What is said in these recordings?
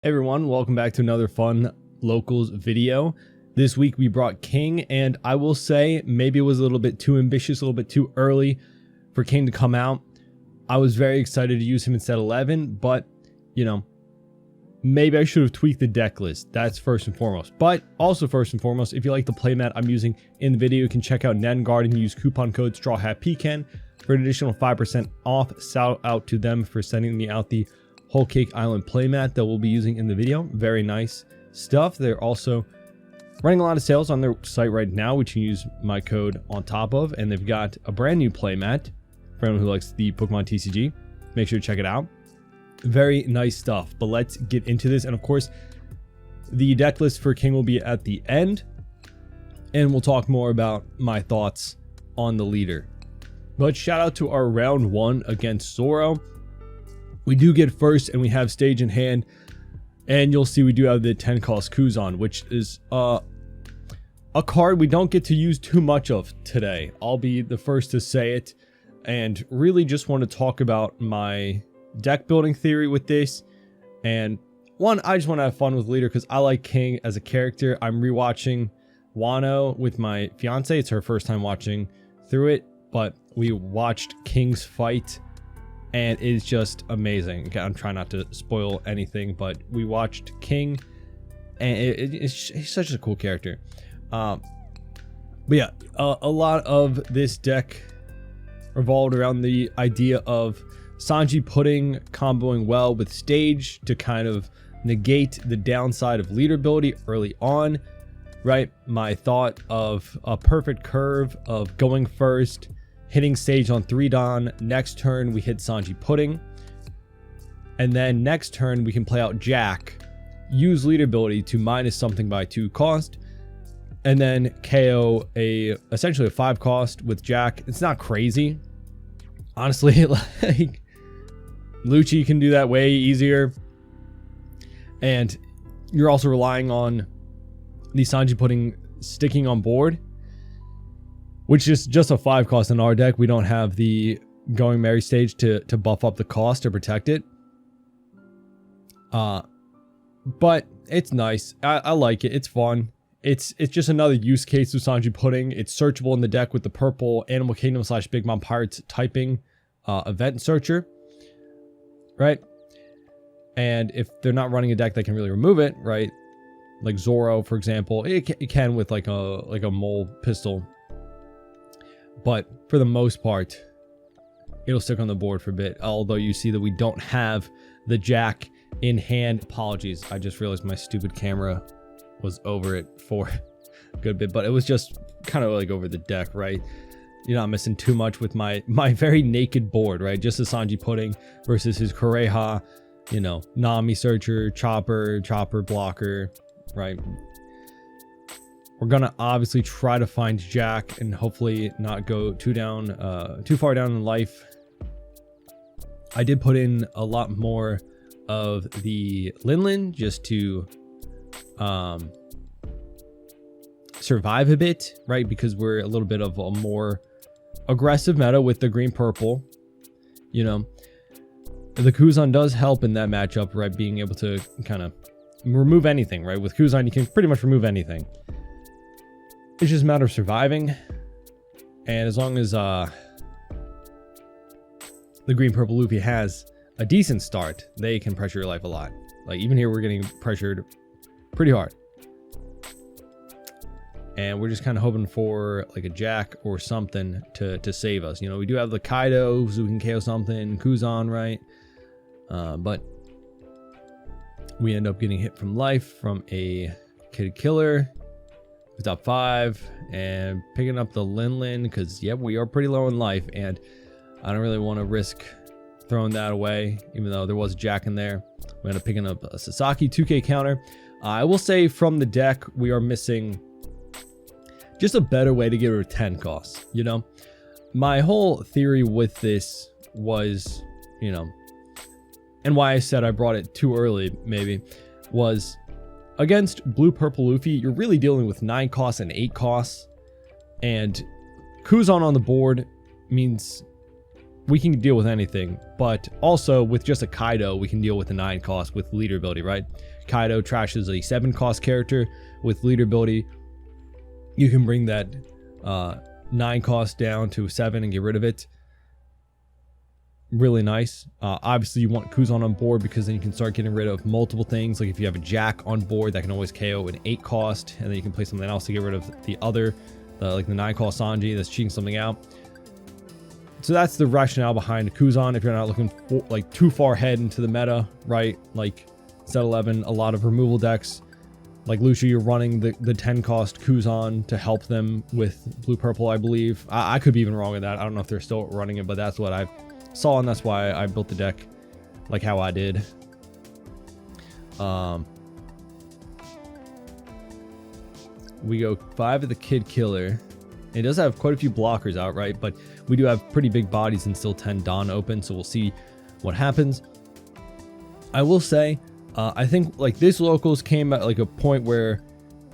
Hey everyone, welcome back to another fun locals video. This week we brought King, and I will say maybe it was a little bit too ambitious, a little bit too early for King to come out. I was very excited to use him instead of 11, but you know, maybe I should have tweaked the deck list. That's first and foremost. But also first and foremost, if you like the playmat I'm using in the video, you can check out Nengard and use coupon code StrawHatPecan for an additional 5% off. Shout out to them for sending me out the Whole Cake Island playmat that we'll be using in the video. Very nice stuff. They're also running a lot of sales on their site right now, which you can use my code on top of. And they've got a brand new playmat for anyone who likes the Pokemon TCG. Make sure to check it out. Very nice stuff. But let's get into this. And of course, the deck list for King will be at the end. And we'll talk more about my thoughts on the leader. But shout out to our round 1 against Zoro. We do get first, and we have stage in hand, and you'll see we do have the 10 cost Kuzan, which is a card we don't get to use too much of today. I'll be the first to say it, and really just want to talk about my deck building theory with this. And one, I just want to have fun with leader because I like King as a character. I'm rewatching Wano with my fiance. It's her first time watching through it, but we watched King's fight, and it's just amazing. Again, I'm trying not to spoil anything, but we watched King, and he's such a cool character. But yeah, a lot of this deck revolved around the idea of Sanji Pudding comboing well with stage to kind of negate the downside of leader ability early on, right? My thought of a perfect curve of going first, hitting stage on 3 Dawn, next turn we hit Sanji Pudding, and then next turn we can play out Jack, use leader ability to minus something by 2 cost, and then KO essentially a 5 cost with Jack. It's not crazy, honestly. Like, Lucci can do that way easier, and you're also relying on the Sanji Pudding sticking on board, which is just a 5 cost in our deck. We don't have the Going Merry stage to buff up the cost to protect it. But it's nice. I like it. It's fun. It's just another use case of Sanji Pudding. It's searchable in the deck with the purple Animal Kingdom / Big Mom Pirates typing event searcher, right? And if they're not running a deck that can really remove it, right? Like Zoro, for example, it can with like a mole pistol. But for the most part, it'll stick on the board for a bit. Although you see that we don't have the Jack in hand. Apologies, I just realized my stupid camera was over it for a good bit. But it was just kind of like over the deck, right? You're not missing too much with my very naked board, right? Just a Sanji Pudding versus his Kureha, you know, Nami Searcher, Chopper Blocker, right? We're gonna obviously try to find Jack and hopefully not go too far down in life. I did put in a lot more of the Linlin just to survive a bit, right? Because we're a little bit of a more aggressive meta with the green purple. You know, the Kuzan does help in that matchup, right? Being able to kind of remove anything, right? With Kuzan, you can pretty much remove anything. It's just a matter of surviving, and as long as the green purple Luffy has a decent start, they can pressure your life a lot. Like even here, we're getting pressured pretty hard, and we're just kind of hoping for like a Jack or something to save us. You know, we do have the Kaido, so we can KO something, Kuzan, right? But we end up getting hit from life from a Kid Killer. Top 5 and picking up the Linlin because yeah, we are pretty low in life, and I don't really want to risk throwing that away, even though there was a Jack in there. We end up picking up a Sasaki 2k counter. I will say from the deck we are missing just a better way to get rid of 10 costs. You know, my whole theory with this was, you know, and why I said I brought it too early maybe was, against blue purple Luffy, you're really dealing with 9 costs and 8 costs, and Kuzan on the board means we can deal with anything, but also with just a Kaido, we can deal with the 9 cost with leader ability, right? Kaido trashes a 7 cost character with leader ability. You can bring that 9 cost down to 7 and get rid of it. Really nice. Obviously, you want Kuzan on board because then you can start getting rid of multiple things. Like if you have a Jack on board, that can always KO an 8 cost, and then you can play something else to get rid of the other, like the 9 cost Sanji that's cheating something out. So that's the rationale behind Kuzan. If you're not looking for, like, too far ahead into the meta, right? Like set 11, a lot of removal decks. Like Lucia, you're running the 10 cost Kuzan to help them with blue purple, I believe. I could be even wrong with that. I don't know if they're still running it, but that's what I've saw, and that's why I built the deck like how I did. We go 5 of the Kid Killer. It does have quite a few blockers out, right? But we do have pretty big bodies and still 10 Dawn open, so we'll see what happens. I will say, I think like this locals came at like a point where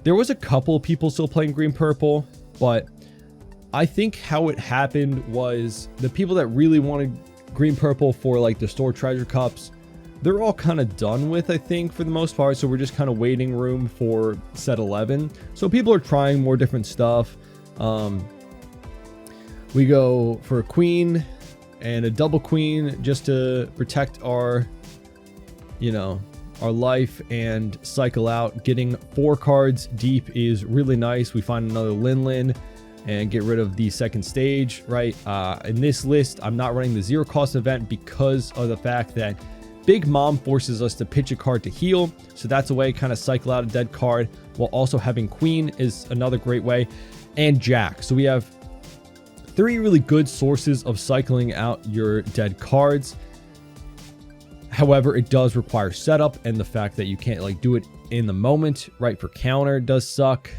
there was a couple people still playing green purple, but I think how it happened was the people that really wanted green purple for like the store treasure cups, they're all kind of done with, I think, for the most part. So we're just kind of waiting room for set 11. So people are trying more different stuff. We go for a queen and a double queen just to protect our, you know, our life and cycle out. Getting 4 cards deep is really nice. We find another Lin Lin and get rid of the second stage, right? In this list, I'm not running the 0 cost event because of the fact that Big Mom forces us to pitch a card to heal. So that's a way to kind of cycle out a dead card, while also having Queen is another great way, and Jack. So we have 3 really good sources of cycling out your dead cards. However, it does require setup, and the fact that you can't like do it in the moment, right, for counter does suck.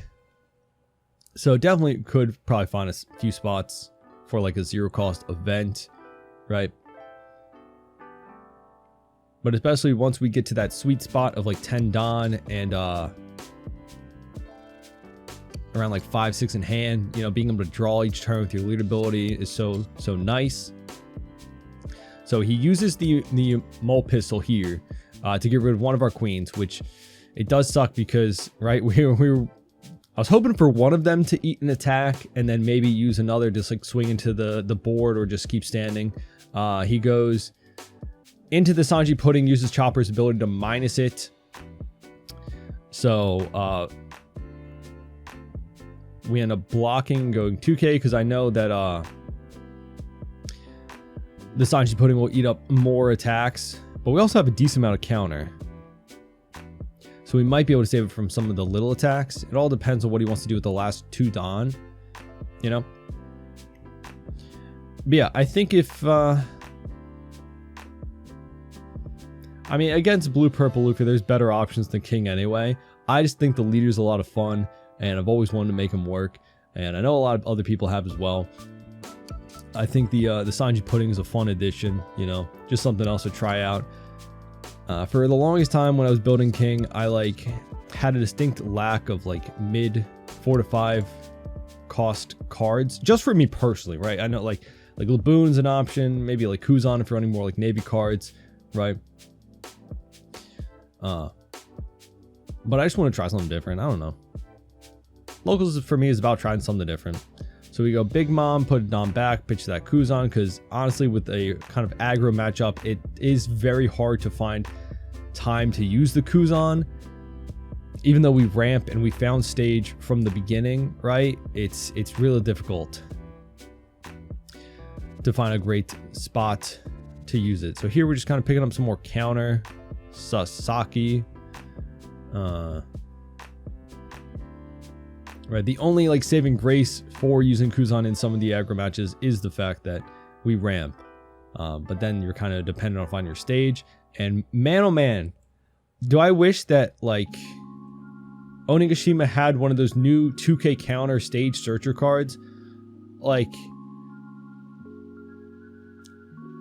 So definitely could probably find a few spots for like a 0 cost event, right? But especially once we get to that sweet spot of like 10 Dawn and around like 5, 6 in hand, you know, being able to draw each turn with your lead ability is so nice. So he uses the mole pistol here to get rid of one of our queens, which it does suck because, right, I was hoping for one of them to eat an attack and then maybe use another, just like swing into the board or just keep standing. He goes into the Sanji Pudding, uses Chopper's ability to minus it. So we end up blocking, going 2k, because I know that the Sanji Pudding will eat up more attacks, but we also have a decent amount of counter. So we might be able to save it from some of the little attacks. It all depends on what he wants to do with the last 2 Dawn, you know? But yeah, I think if... I mean, against blue-purple Luffy, there's better options than King anyway. I just think the leader's a lot of fun, and I've always wanted to make him work, and I know a lot of other people have as well. I think the Sanji Pudding is a fun addition, you know, just something else to try out. For the longest time when I was building King, I like had a distinct lack of like mid 4 to 5 cost cards, just for me personally, right? I know like Laboon's an option, maybe like Kuzan if you're running more like Navy cards, right? But I just want to try something different. I don't know. Locals for me is about trying something different. So we go Big Mom, put it on back, pitch that Kuzan, because honestly with a kind of aggro matchup, it is very hard to find time to use the Kuzan. Even though we ramp and we found stage from the beginning, right? It's really difficult to find a great spot to use it. So here we're just kind of picking up some more counter. Sasaki. Right, the only like saving grace for using Kuzan in some of the aggro matches is the fact that we ramp. But then you're kind of dependent on finding your stage. And man, oh man, do I wish that like Onigashima had one of those new 2k counter stage searcher cards. Like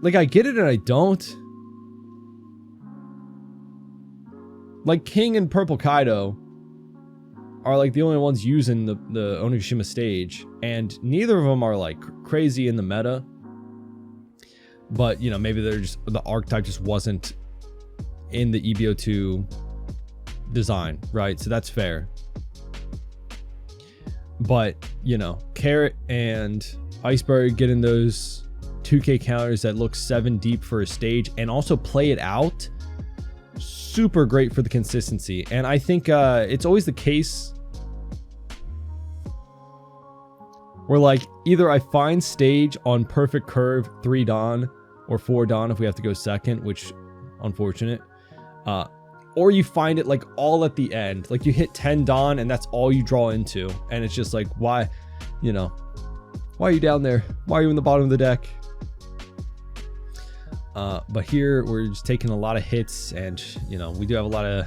I get it and I don't. Like King and Purple Kaido are like the only ones using the Onigashima stage, and neither of them are like crazy in the meta. But, you know, maybe they're just, the archetype just wasn't in the EB02 design, right? So that's fair. But, you know, Carrot and Iceberg getting those 2K counters that look 7 deep for a stage and also play it out. Super great for the consistency. And I think it's always the case where, like, either I find stage on perfect curve 3 Dawn or 4 Dawn if we have to go second, which unfortunate. Or you find it like all at the end, like you hit 10 Dawn and that's all you draw into, and it's just like, why, you know, why are you down there? Why are you in the bottom of the deck? But here we're just taking a lot of hits, and you know, we do have a lot of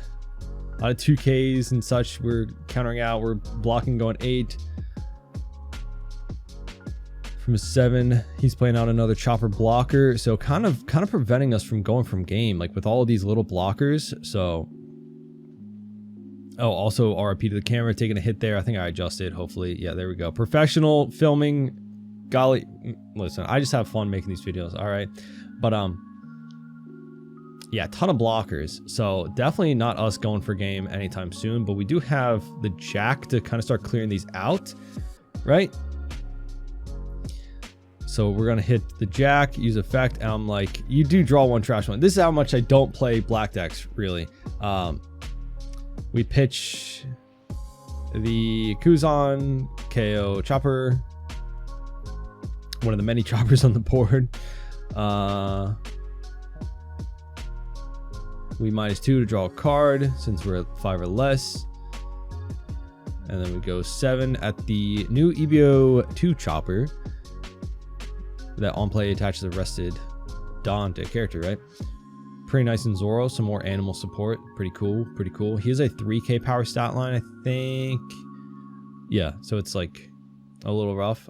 2Ks and such. We're countering out, we're blocking, going 8 from a 7. He's playing out another chopper blocker, so kind of preventing us from going from game, like with all of these little blockers. So, oh, also RIP to the camera, taking a hit there. I think I adjusted, hopefully. Yeah, there we go. Professional filming. Golly, listen, I just have fun making these videos, all right? But yeah, a ton of blockers, so definitely not us going for game anytime soon. But we do have the Jack to kind of start clearing these out, right? So we're gonna hit the Jack, use effect, and I'm like, you do draw 1 trash one. This is how much I don't play black decks, really. We pitch the Kuzan, KO Chopper, one of the many choppers on the board. We -2 to draw a card since we're at 5 or less. And then we go 7 at the new EB02 chopper. That on play attaches a rested Dawn to a character, right? Pretty nice in Zoro. Some more animal support. Pretty cool. Pretty cool. He has a 3K power stat line, I think. Yeah, so it's like a little rough.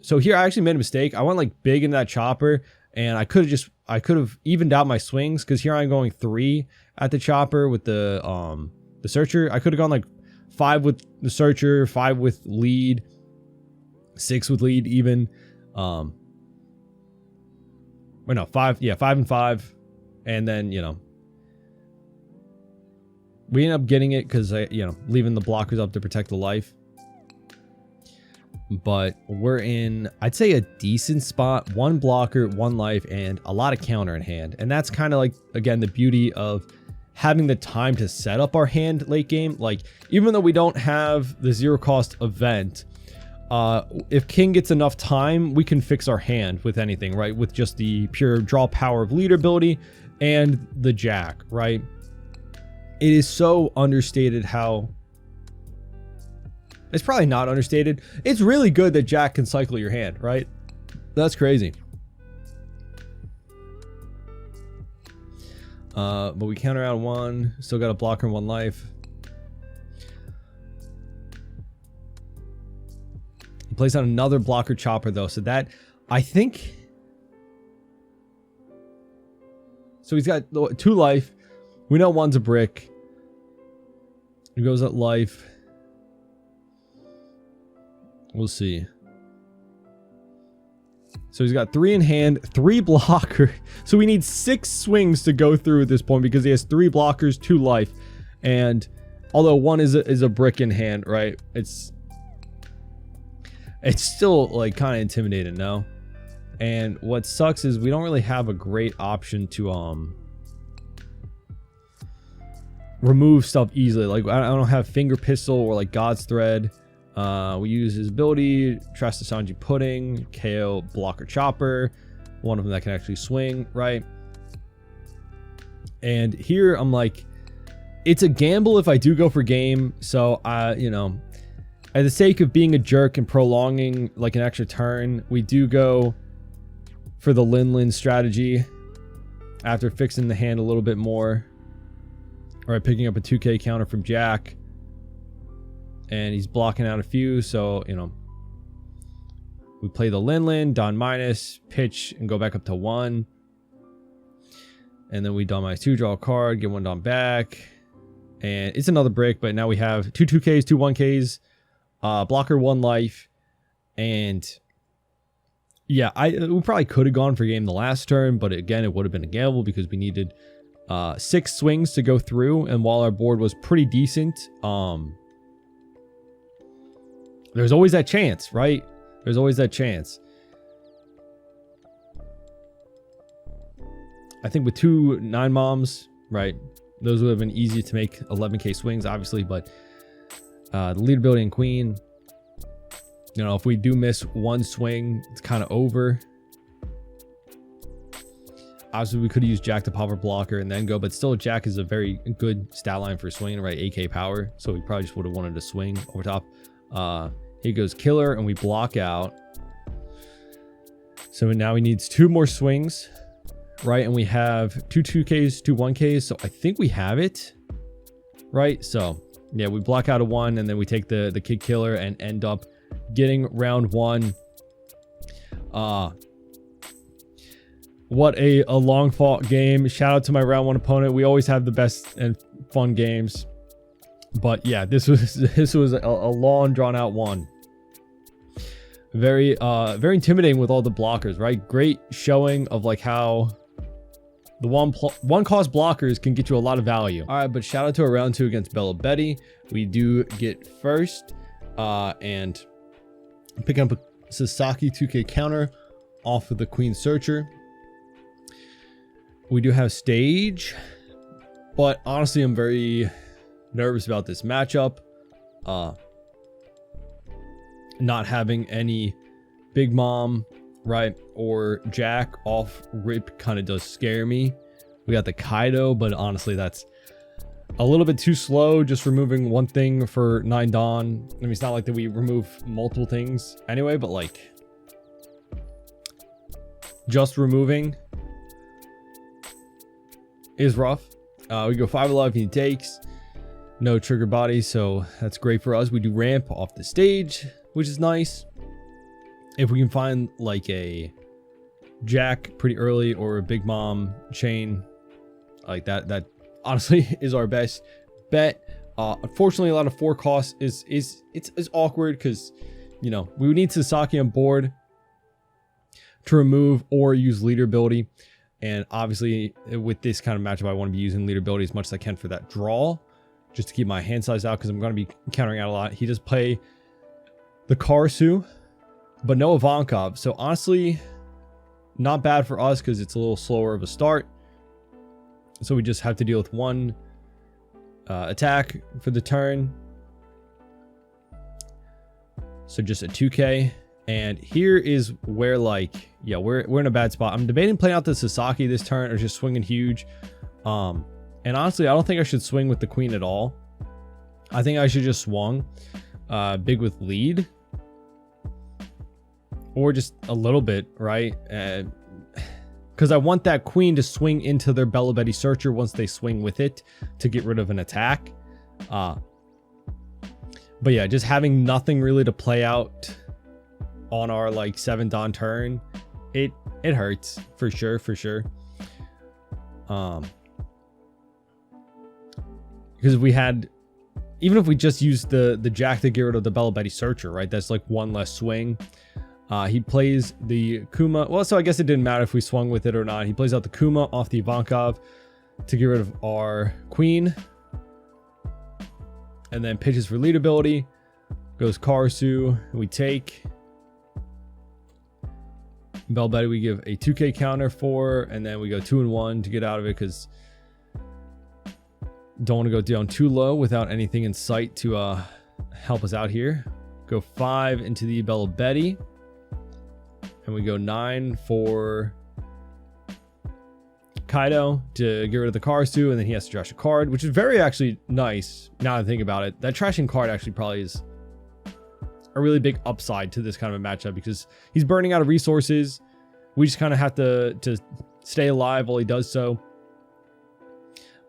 So here I actually made a mistake. I went like big into that chopper, and I could have evened out my swings, because here I'm going 3 at the chopper with the searcher. I could have gone like 5 with the searcher, 5 with lead, 6 with lead even. Or no, 5, yeah, 5 and 5, and then, you know, we end up getting it because I, you know, leaving the blockers up to protect the life. But we're in, I'd say, a decent spot. 1 blocker, 1 life, and a lot of counter in hand. And that's kind of like, again, the beauty of having the time to set up our hand late game. Like, even though we don't have the 0 cost event, if King gets enough time, we can fix our hand with anything, right? With just the pure draw power of leader ability and the Jack, right? It is so understated how... It's probably not understated. It's really good that Jack can cycle your hand, right? That's crazy. But we counter out 1. Still got a blocker and 1 life. He plays out another blocker chopper though, so that, I think... So he's got 2 life. We know 1's a brick. He goes at life. We'll see. So he's got 3 in hand, 3 blocker. So we need 6 swings to go through at this point, because he has 3 blockers, 2 life. And although 1 is a brick in hand, right? It's still like kind of intimidating, no? And what sucks is we don't really have a great option to remove stuff easily. Like, I don't have Finger Pistol or like God's Thread. We use his ability, Trust the Sanji Pudding, KO Blocker Chopper, one of them that can actually swing, right? And here I'm like, it's a gamble if I do go for game. So you know, at the sake of being a jerk and prolonging like an extra turn, we do go for the Lin strategy after fixing the hand a little bit more. All right, picking up a 2K counter from Jack. And he's blocking out a few, so, you know, we play the Lin, Don minus, pitch, and go back up to 1. And then we Don -2, draw a card, get 1 Don back. And it's another brick, but now we have 2 2Ks, 2 1Ks, blocker, 1 life. And yeah, we probably could have gone for game the last turn, but again, it would have been a gamble because we needed 6 swings to go through, and while our board was pretty decent, there's always that chance, right? There's always that chance. I think with 2 9-moms, right, those would have been easy to make 11k swings, obviously, but the lead ability and queen, you know, if we do miss 1 swing, it's kind of over. Obviously, we could have used Jack to pop our blocker and then go, but still, Jack is a very good stat line for swinging, right? 8k power, so we probably just would have wanted to swing over top. He goes killer, and we block out. So now he needs 2 more swings, right? And we have 2 2ks, 2 1ks, so I think we have it, right? So yeah, we block out a 1, and then we take the kid killer and end up getting round 1. What a long fought game. Shout out to my round 1 opponent. We always have the best and fun games, but yeah, this was a long drawn out one. Very intimidating with all the blockers, right? Great showing of like how the one cost blockers can get you a lot of value. All right, but shout out to a round 2 against Bellow Betty. We do get first, and picking up a Sasaki 2k counter off of the Queen Searcher. We do have stage, but honestly, I'm very nervous about this matchup. Not having any Big Mom, right, or Jack off rip kind of does scare me. We got the Kaido, but honestly, that's a little bit too slow. Just removing 1 thing for 9 Dawn. I mean, it's not like that we remove multiple things anyway, but like just removing is rough. We go 5-11, he takes. No trigger body, so that's great for us. We do ramp off the stage, which is nice. If we can find like a Jack pretty early or a Big Mom chain like that honestly is our best bet. Unfortunately, a lot of 4 costs is awkward because, you know, we would need Sasaki on board to remove or use leader ability. And obviously, with this kind of matchup, I want to be using leader ability as much as I can for that draw, just to keep my hand size out because I'm going to be countering out a lot. He does play the Karasu, but no Ivankov. So honestly, not bad for us because it's a little slower of a start. So we just have to deal with 1 attack for the turn. So just a 2k. And here is where, like, yeah, we're in a bad spot. I'm debating playing out the Sasaki this turn or just swinging huge. And honestly, I don't think I should swing with the queen at all. I think I should just swung big with lead. Or just a little bit, right? Because I want that queen to swing into their Bellow Betty Searcher once they swing with it to get rid of an attack. But yeah, just having nothing really to play out on our like 7 Dawn turn, it hurts for sure. Because we had, even if we just used the Jack to get rid of the Bellow Betty Searcher, right? That's like 1 less swing. He plays the Kuma. Well, so I guess it didn't matter if we swung with it or not. He plays out the Kuma off the Ivankov to get rid of our queen. And then pitches for lead ability. Goes Karasu. We take. Bellow Betty we give a 2k counter for, and then we go 2 and 1 to get out of it because don't want to go down too low without anything in sight to help us out here. Go 5 into the Bellow Betty, and we go 9 for Kaido to get rid of the Karasu, and then he has to trash a card, which is very actually nice now that I think about it. That trashing card actually probably is a really big upside to this kind of a matchup because he's burning out of resources. We just kind of have to stay alive while he does so.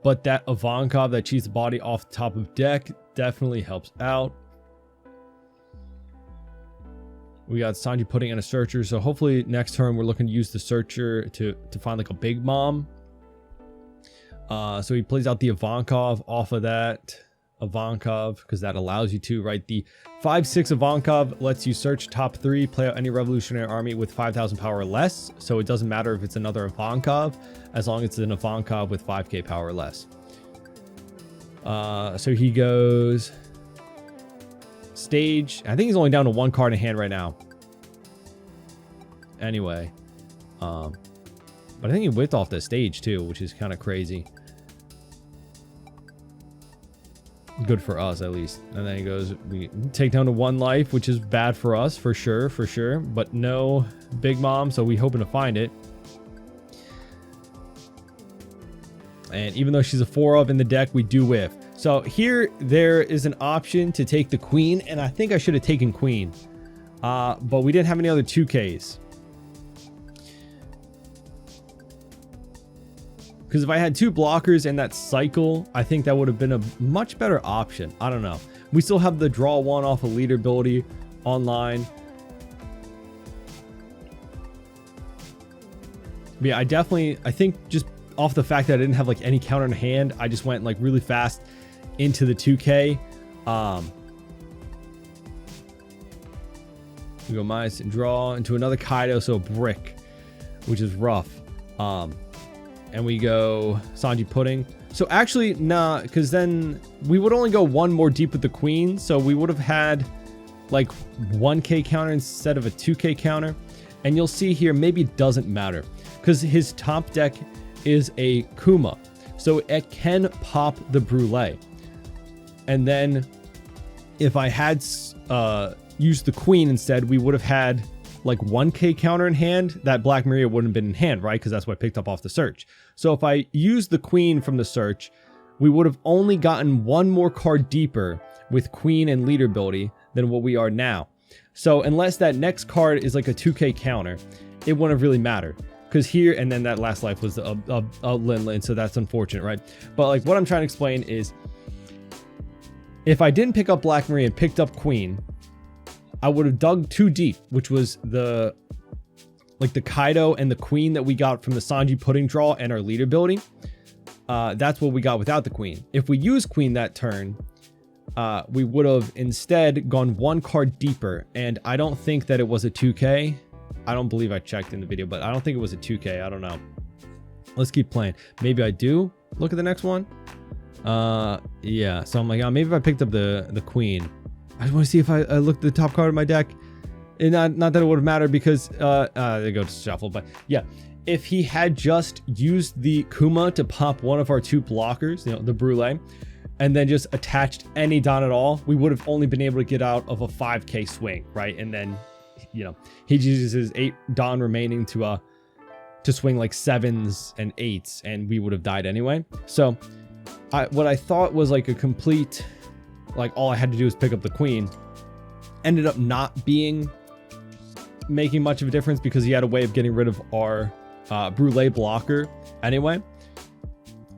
But that Ivankov that cheats the body off the top of deck definitely helps out. We got Sanji putting in a Searcher, so hopefully next turn we're looking to use the Searcher to find like a Big Mom. So he plays out the Ivankov off of that. Ivankov, because that allows you to, right? The 5/6 Ivankov lets you search top 3, play out any revolutionary army with 5,000 power or less. So it doesn't matter if it's another Ivankov, as long as it's an Ivankov with 5k power or less. So he goes stage. I think he's only down to 1 card in hand right now. Anyway, but I think he whipped off the stage too, which is kind of crazy. Good for us, at least. And then he goes, we take down to 1 life, which is bad for us, for sure, but no Big Mom, so we hoping to find it. And even though she's a 4 of in the deck, we do whiff. So here there is an option to take the queen, and I think I should have taken queen, but we didn't have any other 2Ks. Because if I had 2 blockers and that cycle, I think that would have been a much better option. I don't know. We still have the draw 1 off of leader ability online. But yeah, I think just off the fact that I didn't have like any counter in hand, I just went like really fast into the 2K. We go minus and draw into another Kaido, so a brick, which is rough. And we go Sanji Pudding. So actually, nah, because then we would only go 1 more deep with the queen. So we would have had like 1k counter instead of a 2k counter. And you'll see here, maybe it doesn't matter because his top deck is a Kuma. So it can pop the Brulee. And then if I had used the queen instead, we would have had like 1k counter in hand. That Black Maria wouldn't have been in hand, right? Because that's what I picked up off the search. So if I used the queen from the search, we would have only gotten 1 more card deeper with queen and leader ability than what we are now. So unless that next card is like a 2k counter, it wouldn't have really mattered. Because here, and then that last life was a Lin, so that's unfortunate, right? But like what I'm trying to explain is, if I didn't pick up Black Maria and picked up queen, I would have dug too deep, which was the Kaido and the queen that we got from the Sanji Pudding draw and our leader ability. That's what we got without the queen. If we used queen that turn, we would have instead gone 1 card deeper. And I don't think that it was a 2k. I don't believe I checked in the video, but I don't think it was a 2k. I don't know. Let's keep playing. Maybe I do. Look at the next one. Yeah. So I'm like, oh, maybe if I picked up the queen. I just want to see if I looked at the top card of my deck. And not that it would have mattered because they go to shuffle, but yeah, if he had just used the Kuma to pop one of our 2 blockers, you know, the Brulee, and then just attached any Don at all, we would have only been able to get out of a 5k swing, right? And then, you know, he uses his 8 Don remaining to swing like 7s and 8s, and we would have died anyway. So what I thought was like a complete, like all I had to do was pick up the queen, ended up not making much of a difference because he had a way of getting rid of our Brulee blocker anyway.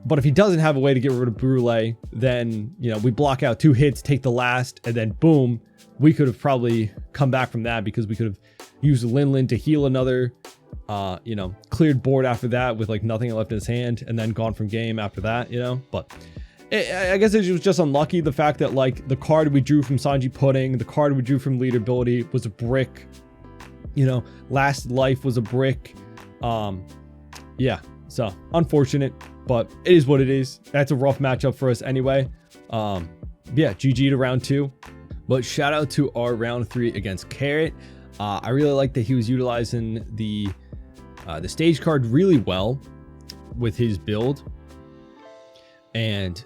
But if he doesn't have a way to get rid of Brulee, then, you know, we block out 2 hits, take the last, and then boom, we could have probably come back from that because we could have used Lin to heal another, you know, cleared board after that with like nothing left in his hand, and then gone from game after that, you know. But I guess it was just unlucky, the fact that like the card we drew from Sanji Pudding, the card we drew from leader ability was a brick, you know, last life was a brick. Yeah, so unfortunate, but it is what it is. That's a rough matchup for us anyway. Yeah, GG to round 2, but shout out to our round 3 against Carrot. I really like that he was utilizing the stage card really well with his build, and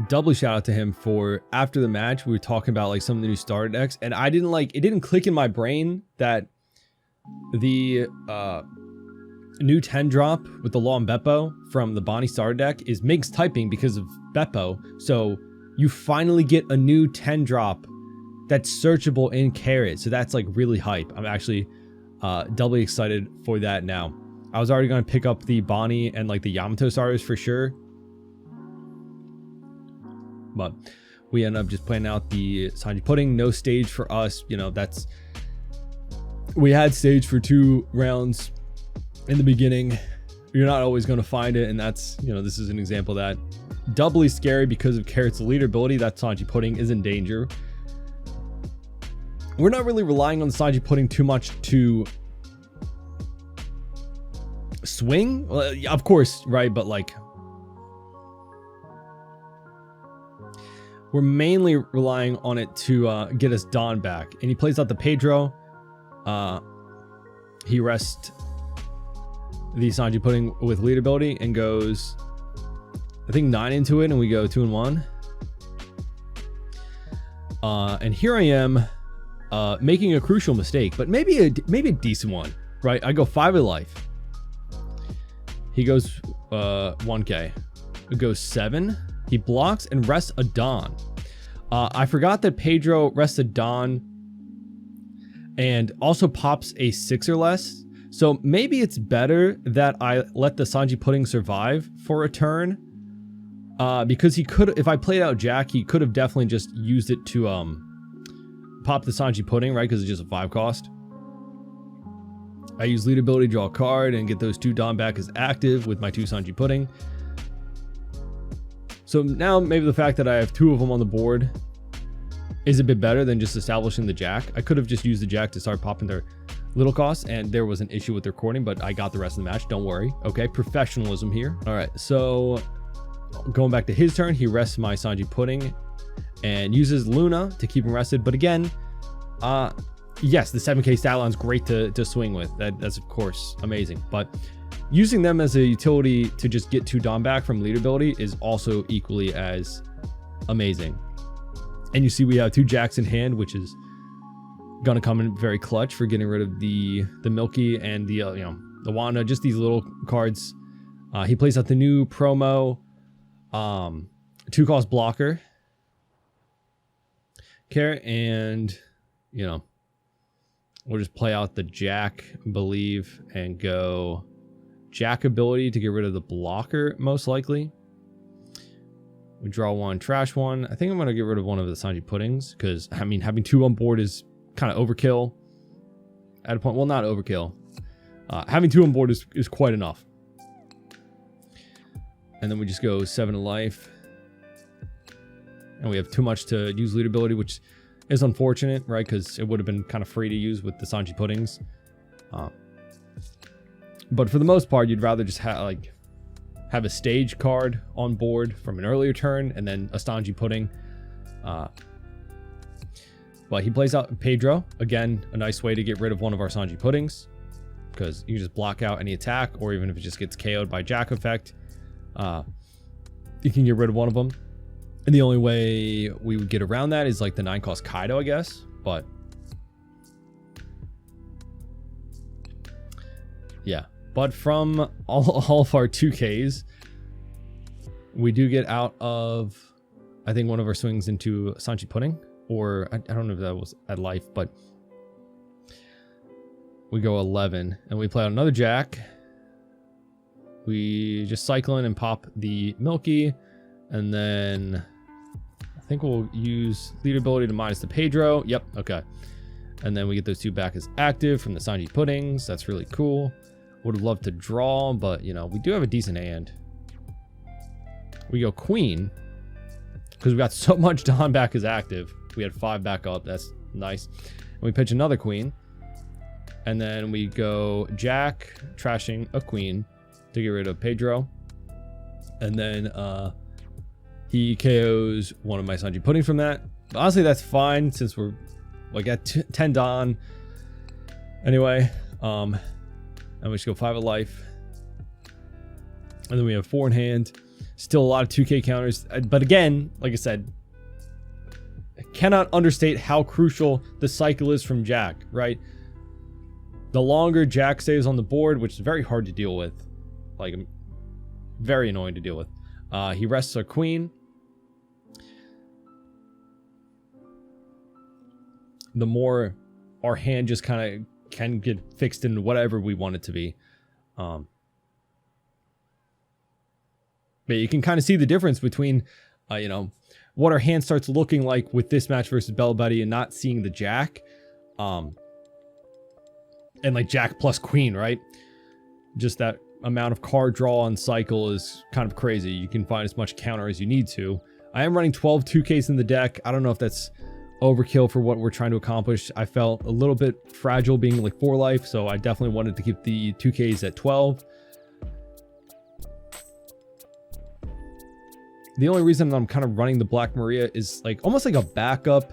doubly shout out to him for, after the match we were talking about like some of the new starter decks, and it didn't click in my brain that the new 10 drop with the Law and Beppo from the Bonnie starter deck is Mig's typing because of Beppo. So you finally get a new 10 drop that's searchable in Carrot, so that's like really hype. I'm actually doubly excited for that now. I was already going to pick up the Bonnie and like the Yamato starters for sure, but we end up just playing out the Sanji Pudding. No stage for us, you know. We had stage for 2 rounds in the beginning. You're not always going to find it, and that's, you know, this is an example of that. doubly scary because of Carrot's leader ability. That Sanji Pudding is in danger. We're not really relying on the Sanji Pudding too much to swing. Well, of course, right? But like, we're mainly relying on it to get us Don back. And he plays out the Pedro. He rests the Sanji Pudding with lead ability and goes, I think 9 into it, and we go 2 and 1. And here I am making a crucial mistake, but maybe a decent one, right? I go 5 of life. He goes 1k. It goes 7. He blocks and rests a Don. I forgot that Pedro rests a Don and also pops a 6 or less. So maybe it's better that I let the Sanji Pudding survive for a turn. Because he could, if I played out Jack, he could have definitely just used it to pop the Sanji Pudding, right? Because it's just a 5 cost. I use lead ability, draw a card, and get those 2 Don back as active with my 2 Sanji Pudding. So now maybe the fact that I have 2 of them on the board is a bit better than just establishing the Jack. I could have just used the Jack to start popping their little costs, and there was an issue with the recording, but I got the rest of the match. Don't worry. Okay, professionalism here. All right, so going back to his turn, he rests my Sanji Pudding and uses Luna to keep him rested. But again, yes, the 7k stat line is great to swing with. That's of course amazing, but using them as a utility to just get 2 Don back from lead ability is also equally as amazing. And you see we have 2 Jacks in hand, which is gonna come in very clutch for getting rid of the Milky and the the Wanda, just these little cards. He plays out the new promo 2 cost blocker. Okay, and we'll just play out the Jack, believe, and go Jack ability to get rid of the blocker, most likely. We draw 1, trash 1. I think I'm going to get rid of one of the Sanji Puddings, because, I mean, having 2 on board is kind of overkill at a point. Well, not overkill. Having 2 on board is quite enough. And then we just go 7 of life. And we have too much to use lead ability, which is unfortunate, right? Because it would have been kind of free to use with the Sanji Puddings. But for the most part, you'd rather just have a stage card on board from an earlier turn and then a Sanji Pudding. But he plays out Pedro. Again, a nice way to get rid of one of our Sanji Puddings, because you can just block out any attack, or even if it just gets KO'd by Jack effect, you can get rid of one of them. And the only way we would get around that is like the 9 cost Kaido, I guess. But yeah. But from all of our 2Ks, we do get out of, I think, one of our swings into Sanji Pudding. Or I don't know if that was at life, but we go 11 and we play out another Jack. We just cycle in and pop the Milky, and then I think we'll use lead ability to minus the Pedro. Yep, okay. And then we get those 2 back as active from the Sanji Puddings. That's really cool. Would have loved to draw, but we do have a decent hand. We go Queen because we got so much Don back as active. We had 5 back up. That's nice. And we pitch another Queen, and then we go Jack, trashing a Queen to get rid of Pedro, and then he KOs one of my Sanji Pudding from that. But honestly, that's fine since we're like at 10 Don anyway. And we just go 5 of life. And then we have 4 in hand. Still a lot of 2k counters. But again, like I said, I cannot understate how crucial the cycle is from Jack, right? The longer Jack stays on the board, which is very hard to deal with. Like, very annoying to deal with. He rests our Queen. The more our hand just kind of can get fixed into whatever we want it to be. But you can kind of see the difference between, what our hand starts looking like with this match versus Bellow and not seeing the Jack. And like Jack plus Queen, right? Just that amount of card draw on cycle is kind of crazy. You can find as much counter as you need to. I am running 12 2Ks in the deck. I don't know if that's overkill for what we're trying to accomplish. I felt a little bit fragile being like 4 life, so I definitely wanted to keep the 2Ks at 12. The only reason I'm kind of running the Black Maria is like almost like a backup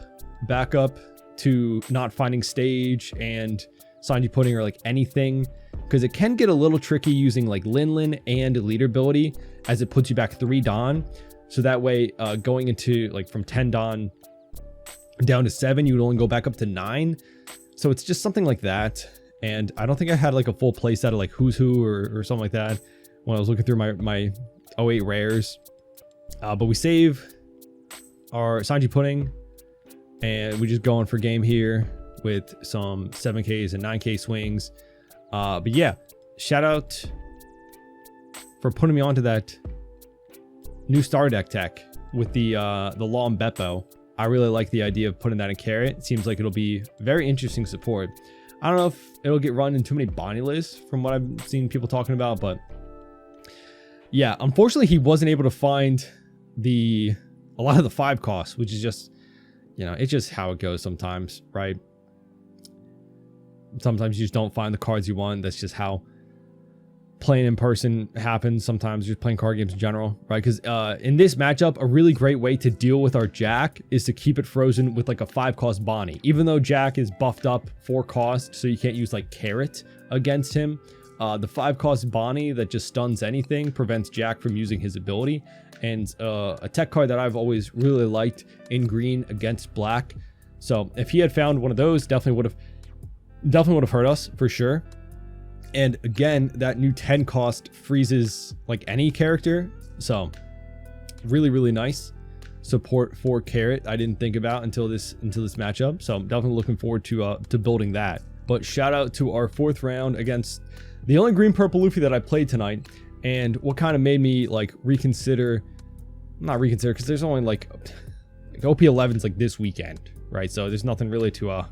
to not finding stage and Sanji Pudding or like anything, because it can get a little tricky using like Lin and leader ability, as it puts you back 3 Dawn. So that way, going into like from 10 Dawn down to 7, you would only go back up to 9. So it's just something like that. And I don't think I had like a full play set of like Who's Who or something like that when I was looking through my 08 rares. But we save our Sanji Pudding and we just go on for game here with some 7Ks and 9K swings. But yeah, shout out for putting me onto that new Star Deck tech with the Law and Beppo. I really like the idea of putting that in Carrot. It seems like it'll be very interesting support. I don't know if it'll get run in too many Bonnie lists from what I've seen people talking about, but yeah, unfortunately he wasn't able to find a lot of the 5 costs, which is just, you know, it's just how it goes sometimes, right? Sometimes you just don't find the cards you want. That's just how playing in person happens. Sometimes just playing card games in general, right? Because in this matchup, a really great way to deal with our Jack is to keep it frozen with like a 5 cost Bonnie. Even though Jack is buffed up 4 cost, so you can't use like Carrot against him. The 5 cost Bonnie that just stuns anything prevents Jack from using his ability. And a tech card that I've always really liked in green against black. So if he had found one of those, definitely would have hurt us for sure. And again, that new 10 cost freezes like any character. So really, really nice support for Carrot. I didn't think about until this matchup. So I'm definitely looking forward to building that. But shout out to our 4th round against the only green purple Luffy that I played tonight. And what kind of made me like not reconsider, because there's only like OP11's like this weekend, right? So there's nothing really to you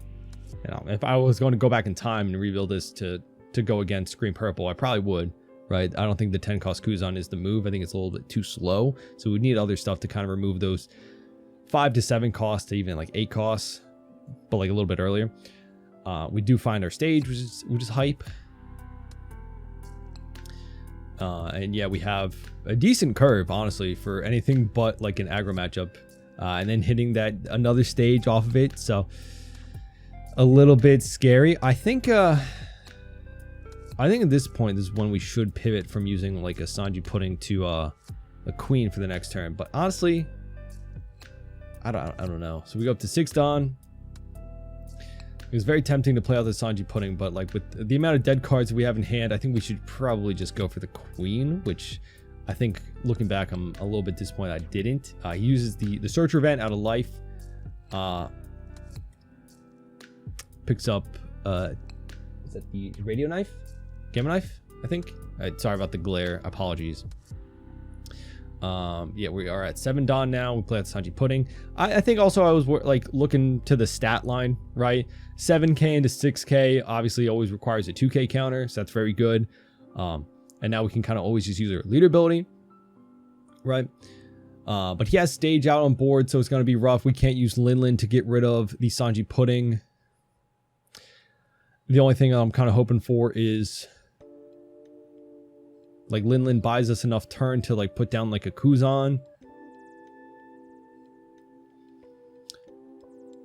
know, if I was going to go back in time and rebuild this to go against green purple, I probably would, right? I don't think the 10 cost Kuzan is the move. I think it's a little bit too slow, so we need other stuff to kind of remove those 5 to 7 costs to even like 8 costs, but like a little bit earlier. We do find our stage, which is hype. And yeah, we have a decent curve, honestly, for anything but like an aggro matchup. And then hitting that another stage off of it, so a little bit scary. I think at this point, this is when we should pivot from using like a Sanji Pudding to a Queen for the next turn. But honestly, I don't know. So we go up to 6 Dawn. It was very tempting to play out the Sanji Pudding, but like with the amount of dead cards we have in hand, I think we should probably just go for the Queen, which I think looking back, I'm a little bit disappointed I didn't. He uses the Searcher event out of life. Picks up, is that the radio knife? Gamma knife, I think. Sorry about the glare. Apologies. Yeah, we are at 7 Dawn now. We play at Sanji Pudding. I think also I was like looking to the stat line, right? 7K into 6K obviously always requires a 2K counter, so that's very good. And now we can kind of always just use our leader ability, right? But he has stage out on board, so it's going to be rough. We can't use Lin to get rid of the Sanji Pudding. The only thing I'm kind of hoping for is like Lin buys us enough turn to like put down like a Kuzan.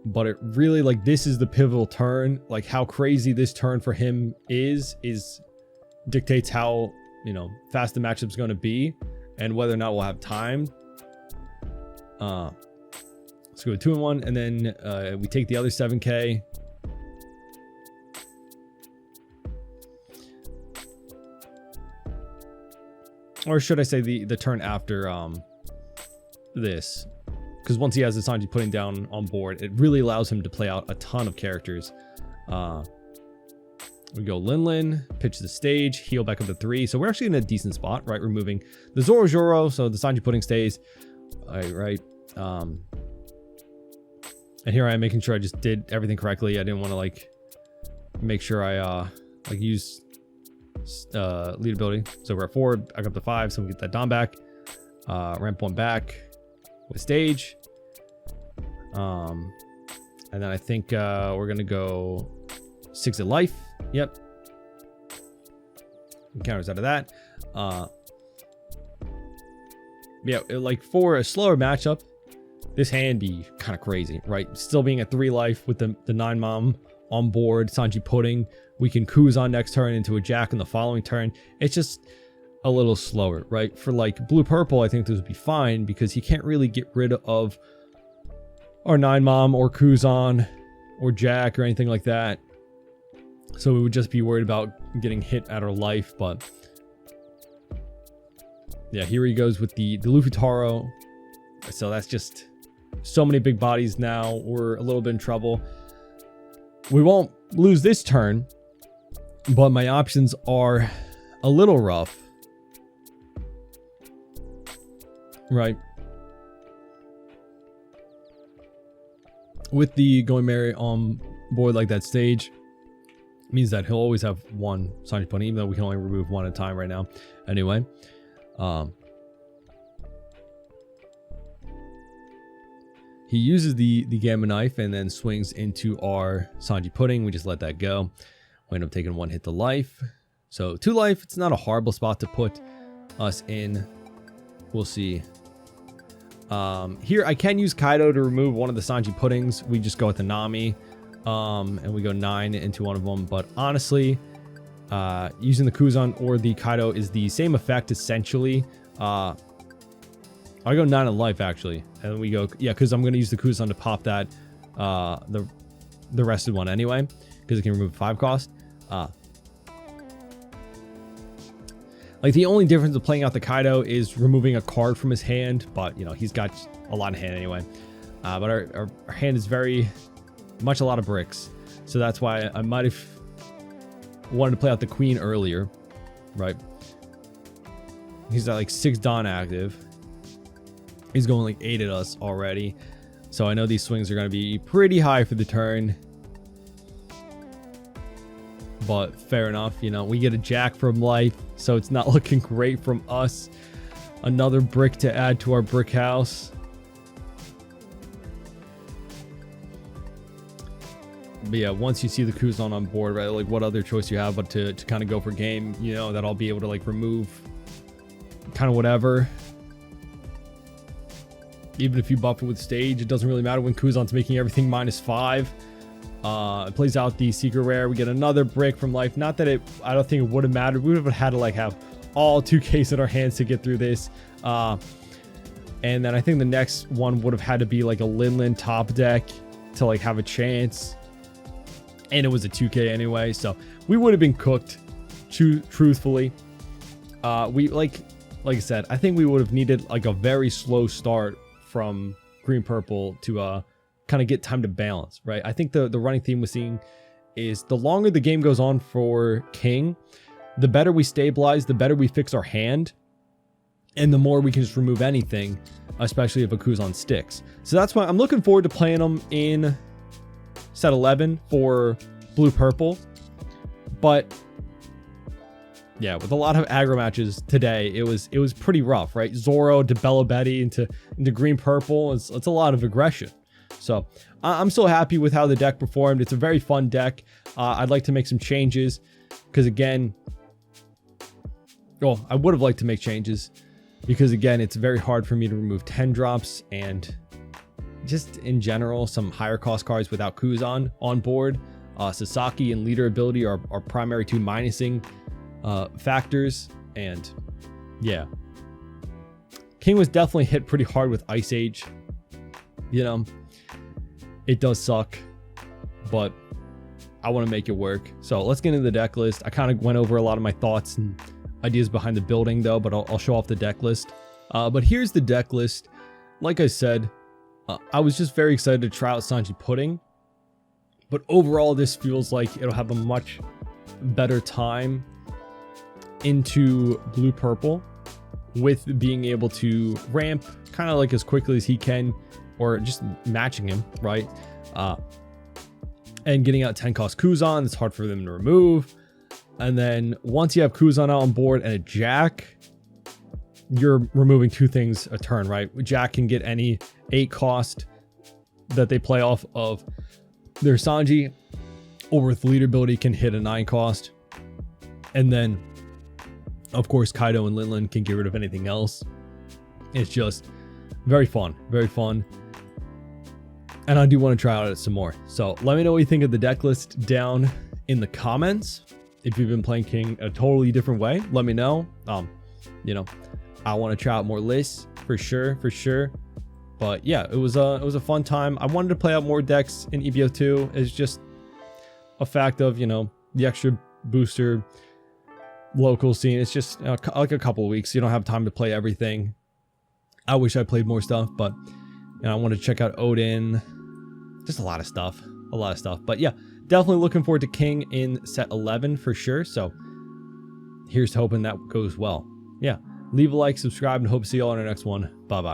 But it really, like, this is the pivotal turn. Like how crazy this turn for him is dictates how, you know, fast the matchup's going to be and whether or not we'll have time. Let's go 2-1, and then we take the other 7K. Or should I say the turn after this? Because once he has the Sanji Pudding down on board, it really allows him to play out a ton of characters. We go Lin, pitch the stage, heal back up to 3. So we're actually in a decent spot, right? We're moving the Zoro, so the Sanji Pudding stays. All right. And here I am making sure I just did everything correctly. I didn't want to like make sure I like use lead ability. So we're at 4, back up to 5, so we get that Dom back. Ramp 1 back with stage. And then I think we're gonna go 6 at life. Yep. Counters out of that. Yeah, like for a slower matchup, this hand be kind of crazy, right? Still being at 3 life with the 9 mom on board, Sanji Pudding. We can Kuzan next turn into a Jack in the following turn. It's just a little slower, right? For like blue purple, I think this would be fine because he can't really get rid of our 9 mom or Kuzan or Jack or anything like that. So we would just be worried about getting hit at our life. But yeah, here he goes with the Luffy Taro. So that's just so many big bodies now. We're a little bit in trouble. We won't lose this turn, but my options are a little rough. Right. With the Going Merry on board like that stage, means that he'll always have 1 Sanji Pudding, even though we can only remove 1 at a time right now. Anyway. He uses the Gamma Knife and then swings into our Sanji Pudding. We just let that go. We end up taking 1 hit to life. So 2 life, it's not a horrible spot to put us in. We'll see. Here I can use Kaido to remove one of the Sanji Puddings. We just go with the Nami. And we go 9 into one of them. But honestly, using the Kuzan or the Kaido is the same effect essentially. I go 9 in life actually, and we go, yeah, because I'm going to use the Kuzan to pop that the rested one anyway, because it can remove 5 cost. Like the only difference of playing out the Kaido is removing a card from his hand, but you know he's got a lot in hand anyway. But our hand is very much a lot of bricks, so that's why I might have wanted to play out the Queen earlier, right? He's got like 6 Dawn active. He's going like 8 at us already. So I know these swings are going to be pretty high for the turn. But fair enough, you know, we get a Jack from life, so it's not looking great from us. Another brick to add to our brick house. But yeah, once you see the Kuzan on board, right, like what other choice you have but to kind of go for game, you know, that I'll be able to like remove kind of whatever. Even if you buff it with stage, it doesn't really matter when Kuzan's making everything -5. It plays out the secret rare. We get another brick from life. Not that I don't think it would have mattered. We would have had to like have all 2Ks in our hands to get through this. And then I think the next one would have had to be like a Linlin top deck to like have a chance. And it was a 2K anyway, so we would have been cooked. Truthfully, we like I said, I think we would have needed like a very slow start from green purple to kind of get time to balance, right? I think the running theme we're seeing is the longer the game goes on for King, the better we stabilize, the better we fix our hand, and the more we can just remove anything, especially if a Kuzan sticks. So that's why I'm looking forward to playing them in set 11 for blue purple. But yeah, with a lot of aggro matches today, it was pretty rough, right? Zoro to Bellow Betty into green purple. It's a lot of aggression. So I'm so happy with how the deck performed. It's a very fun deck. I'd like to make some changes because again, well, I would have liked to make changes because again, it's very hard for me to remove 10 drops and just in general, some higher cost cards without Kuzan on board. Sasaki and leader ability are primary 2 minusing factors, and yeah, King was definitely hit pretty hard with Ice Age. You know, it does suck, but I want to make it work. So let's get into the deck list. I kind of went over a lot of my thoughts and ideas behind the building though, but I'll show off the deck list. But here's the deck list. Like I said, I was just very excited to try out Sanji Pudding, but overall this feels like it'll have a much better time into blue purple with being able to ramp kind of like as quickly as he can, or just matching him, right? And getting out 10 cost Kuzan, it's hard for them to remove. And then once you have Kuzan out on board and a Jack, you're removing 2 things a turn, right? Jack can get any 8 cost that they play off of their Sanji, or with leader ability can hit a 9 cost. And then, of course, Kaido and Linlin can get rid of anything else. It's just very fun, very fun. And I do want to try out it some more. So let me know what you think of the deck list down in the comments. If you've been playing King a totally different way, let me know. You know, I want to try out more lists for sure. But yeah, it was a fun time. I wanted to play out more decks in EB02. It's just a fact of, you know, the extra booster local scene. It's just like a couple of weeks. You don't have time to play everything. I wish I played more stuff, but you know, I want to check out Odin. Just a lot of stuff. But yeah, definitely looking forward to King in set 11 for sure. So here's hoping that goes well. Yeah, leave a like, subscribe, and hope to see you all in our next one. Bye bye.